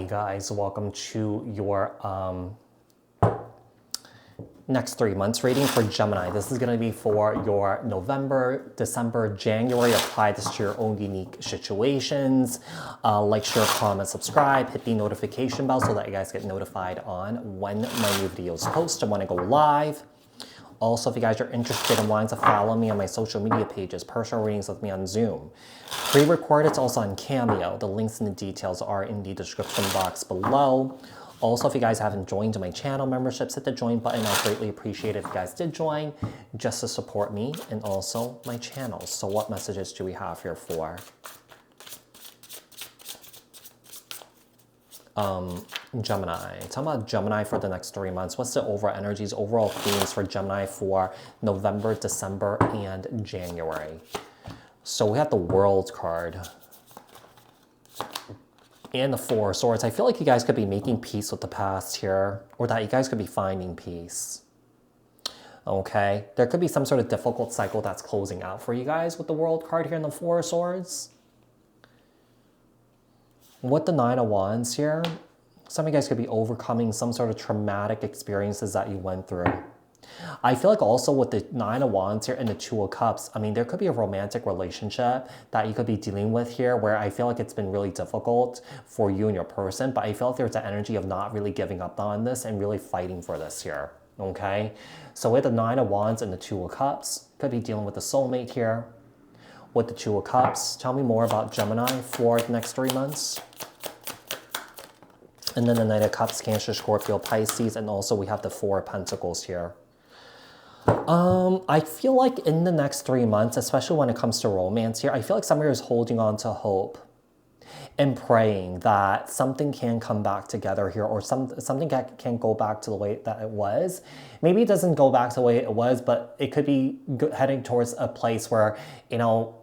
Hey guys, welcome to your next 3 months reading for Gemini. This is going to be for your November, December, January. Apply this to your own unique situations. Like, share, comment, subscribe, hit the notification bell so that you guys get notified on when my new videos post and when I go live. Also, if you guys are interested in wanting to follow me on my social media pages, personal readings with me on Zoom. Pre-recorded, it's also on Cameo. The links and the details are in the description box below. Also, if you guys haven't joined my channel memberships, hit the join button. I'd greatly appreciate it if you guys did join, just to support me and also my channel. So what messages do we have here for Gemini? Talking about Gemini for the next 3 months. What's the overall energies, overall themes for Gemini for November, December, and January? So we have the World card and the Four of Swords. I feel like you guys could be making peace with the past here, or that you guys could be finding peace. Okay, there could be some sort of difficult cycle that's closing out for you guys with the World card here and the Four of Swords. With the Nine of Wands here, some of you guys could be overcoming some sort of traumatic experiences that you went through. I feel like also with the Nine of Wands here and the Two of Cups, I mean, there could be a romantic relationship that you could be dealing with here where I feel like it's been really difficult for you and your person, but I feel like there's an energy of not really giving up on this and really fighting for this here, okay? So with the Nine of Wands and the Two of Cups, could be dealing with the soulmate here. With the Two of Cups, tell me more about Gemini for the next 3 months. And then the Knight of Cups, Cancer, Scorpio, Pisces, and also we have the Four of Pentacles here. I feel like in the next 3 months, especially when it comes to romance here, I feel like somebody is holding on to hope and praying that something can come back together here, or something can go back to the way that it was. Maybe it doesn't go back to the way it was, but it could be heading towards a place where, you know,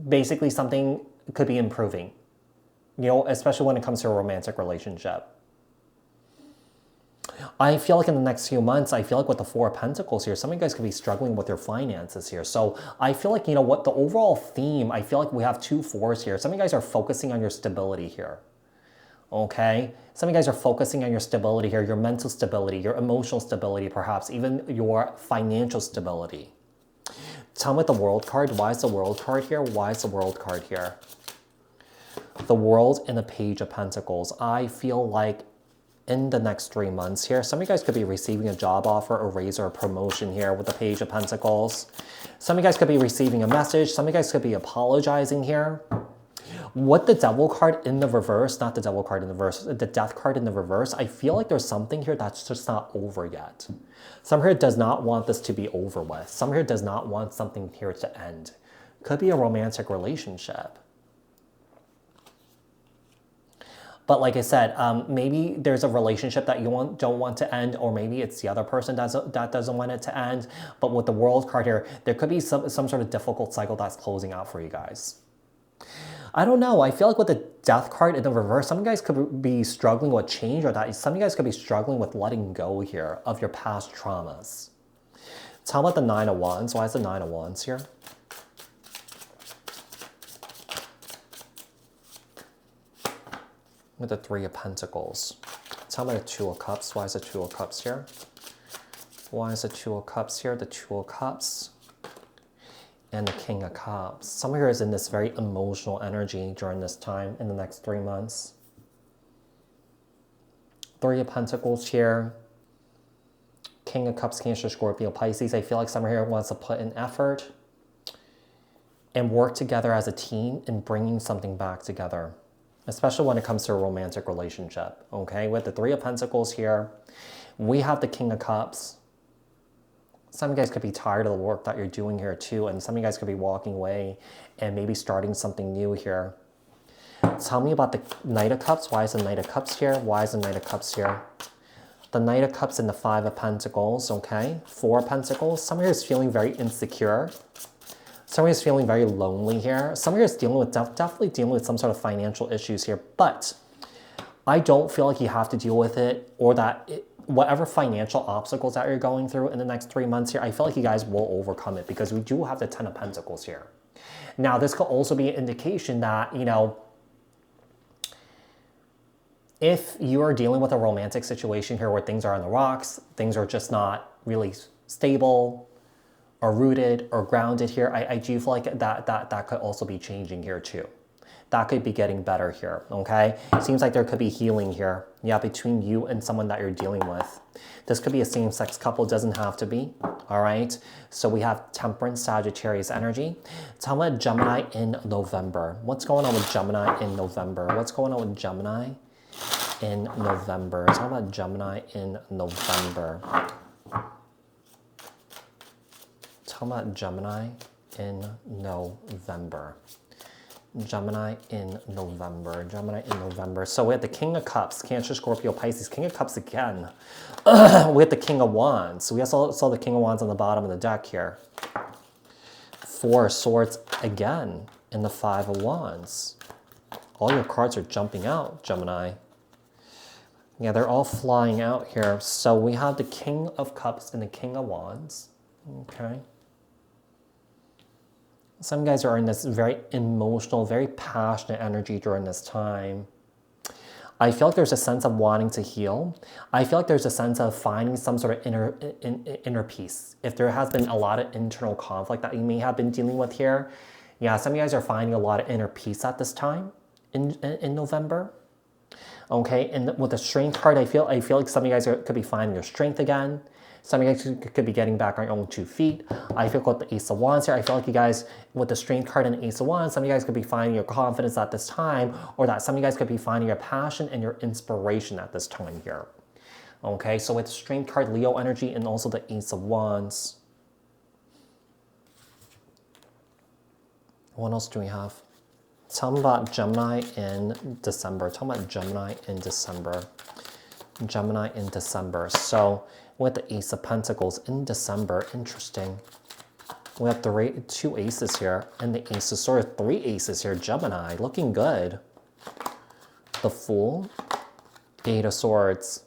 basically something could be improving, you know, especially when it comes to a romantic relationship. I feel like in the next few months, I feel like with the Four of Pentacles here, some of you guys could be struggling with your finances here. So I feel like, you know what, the overall theme, I feel like we have two fours here. Some of you guys are focusing on your stability here. Okay? Some of you guys are focusing on your stability here, your mental stability, your emotional stability, perhaps even your financial stability. Tell me the World card. Why is the World card here? Why is the World card here? The World and the Page of Pentacles. I feel like in the next 3 months here, some of you guys could be receiving a job offer, a raise, or a promotion here with the Page of Pentacles. Some of you guys could be receiving a message. Some of you guys could be apologizing here. With the Devil card in the reverse, not the Devil card in the reverse, the Death card in the reverse, I feel like there's something here that's just not over yet. Some here does not want this to be over with. Some here does not want something here to end. Could be a romantic relationship. But like I said, maybe there's a relationship that you don't want to end, or maybe it's the other person that doesn't want it to end. But with the World card here, there could be some sort of difficult cycle that's closing out for you guys. I don't know. I feel like with the Death card in the reverse, some of you guys could be struggling with change, or that some of you guys could be struggling with letting go here of your past traumas. Tell me about the Nine of Wands. Why is the Nine of Wands here? With the Three of Pentacles. Tell me the Two of Cups. Why is the Two of Cups here? Why is the Two of Cups here? The Two of Cups and the King of Cups. Some of you is in this very emotional energy during this time in the next 3 months. Three of Pentacles here. King of Cups, Cancer, Scorpio, Pisces. I feel like some of you wants to put in effort and work together as a team in bringing something back together, especially when it comes to a romantic relationship, okay? With the Three of Pentacles here, we have the King of Cups. Some of you guys could be tired of the work that you're doing here too, and some of you guys could be walking away and maybe starting something new here. Tell me about the Knight of Cups. Why is the Knight of Cups here? Why is the Knight of Cups here? The Knight of Cups and the Five of Pentacles, okay? Four of Pentacles. Some of you is feeling very insecure. Some of you is feeling very lonely here. Some of you is definitely dealing with some sort of financial issues here, but I don't feel like you have to deal with it, or that whatever financial obstacles that you're going through in the next 3 months here, I feel like you guys will overcome it, because we do have the Ten of Pentacles here. Now, this could also be an indication that, you know, If you are dealing with a romantic situation here where things are on the rocks, things are just not really stable or rooted or grounded here, I do feel like that could also be changing here too. That could be getting better here, okay? Seems like there could be healing here, yeah, between you and someone that you're dealing with. This could be a same-sex couple, doesn't have to be, all right? So we have Temperance, Sagittarius energy. Tell me about Gemini in November. What's going on with Gemini in November? What's going on with Gemini in November? Tell me about Gemini in November. Tell me about Gemini in November. Gemini in November. Gemini in November. So we have the King of Cups, Cancer, Scorpio, Pisces. King of Cups again. We have the King of Wands. So we also saw the King of Wands on the bottom of the deck here. Four of Swords again. And the Five of Wands. All your cards are jumping out, Gemini. Yeah, they're all flying out here. So we have the King of Cups and the King of Wands. Okay. Some guys are in this very emotional, very passionate energy during this time. I feel like there's a sense of wanting to heal. I feel like there's a sense of finding some sort of inner peace. If there has been a lot of internal conflict that you may have been dealing with here, yeah, some of you guys are finding a lot of inner peace at this time in November. Okay, and with the Strength card, I feel like some of you guys could be finding your strength again. Some of you guys could be getting back on your own 2 feet. I feel with the Ace of Wands here, I feel like you guys, with the Strength card and the Ace of Wands, some of you guys could be finding your confidence at this time, or that some of you guys could be finding your passion and your inspiration at this time here. Okay, so with the Strength card, Leo energy, and also the Ace of Wands. What else do we have? Tell me about Gemini in December. Tell me about Gemini in December. Gemini in December. So with the Ace of Pentacles in December, interesting. We have the 2 aces here and the Ace of Swords, 3 aces here. Gemini, looking good. The Fool, 8 of Swords.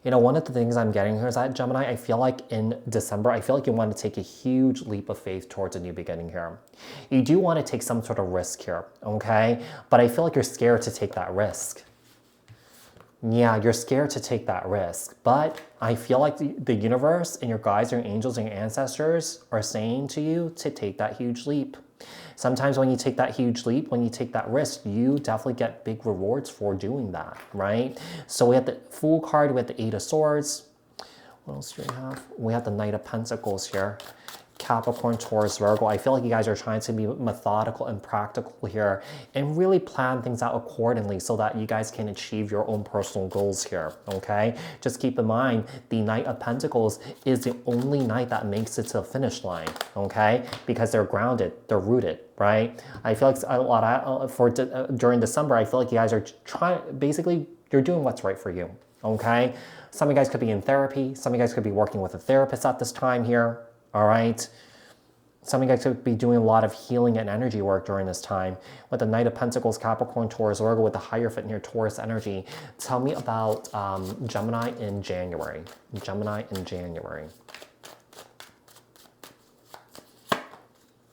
You know, one of the things I'm getting here is that Gemini, I feel like in December, I feel like you want to take a huge leap of faith towards a new beginning here. You do want to take some sort of risk here, okay? But I feel like you're scared to take that risk. Yeah, you're scared to take that risk, but I feel like the universe and your guides, your angels and your ancestors are saying to you to take that huge leap. Sometimes when you take that huge leap, when you take that risk, you definitely get big rewards for doing that, right? So we have the Fool card, we have the 8 of Swords. What else do we have? We have the Knight of Pentacles here. Capricorn, Taurus, Virgo. I feel like you guys are trying to be methodical and practical here and really plan things out accordingly so that you guys can achieve your own personal goals here, okay? Just keep in mind, the Knight of Pentacles is the only knight that makes it to the finish line, okay? Because they're grounded, they're rooted, right? I feel like a lot of, during December, I feel like you guys are trying, basically, you're doing what's right for you, okay? Some of you guys could be in therapy. Some of you guys could be working with a therapist at this time here. All right. Some of you guys could be doing a lot of healing and energy work during this time. With the Knight of Pentacles, Capricorn, Taurus, Virgo, with the Hierophant here, Taurus energy. Tell me about Gemini in January. Gemini in January.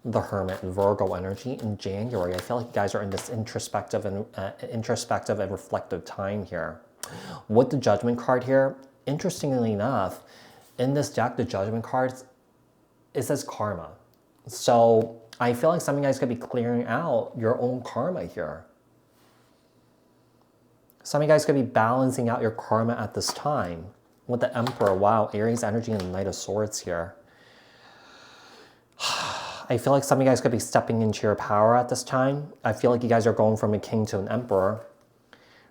The Hermit, Virgo energy in January. I feel like you guys are in this introspective and reflective time here. With the Judgment card here, interestingly enough, in this deck, the Judgment cards, it says karma. So I feel like some of you guys could be clearing out your own karma here. Some of you guys could be balancing out your karma at this time. With the Emperor, wow, Aries energy and the Knight of Swords here. I feel like some of you guys could be stepping into your power at this time. I feel like you guys are going from a king to an emperor.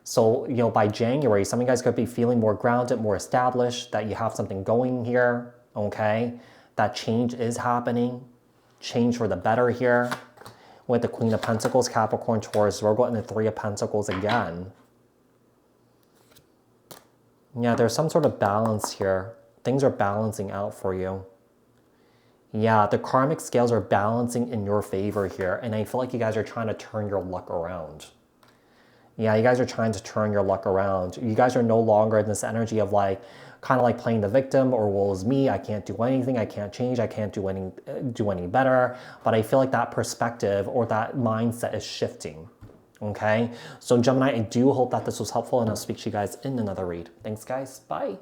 So, you know, by January, some of you guys could be feeling more grounded, more established, that you have something going here, okay? That change is happening. Change for the better here. With the Queen of Pentacles, Capricorn, Taurus, Virgo, and the 3 of Pentacles again. Yeah, there's some sort of balance here. Things are balancing out for you. Yeah, the karmic scales are balancing in your favor here. And I feel like you guys are trying to turn your luck around. Yeah, you guys are trying to turn your luck around. You guys are no longer in this energy of like, kind of like playing the victim or woe is me, I can't do anything, I can't change, I can't do any better. But I feel like that perspective or that mindset is shifting, Okay? So Gemini, I do hope that this was helpful, and I'll speak to you guys in another read. Thanks, guys. Bye.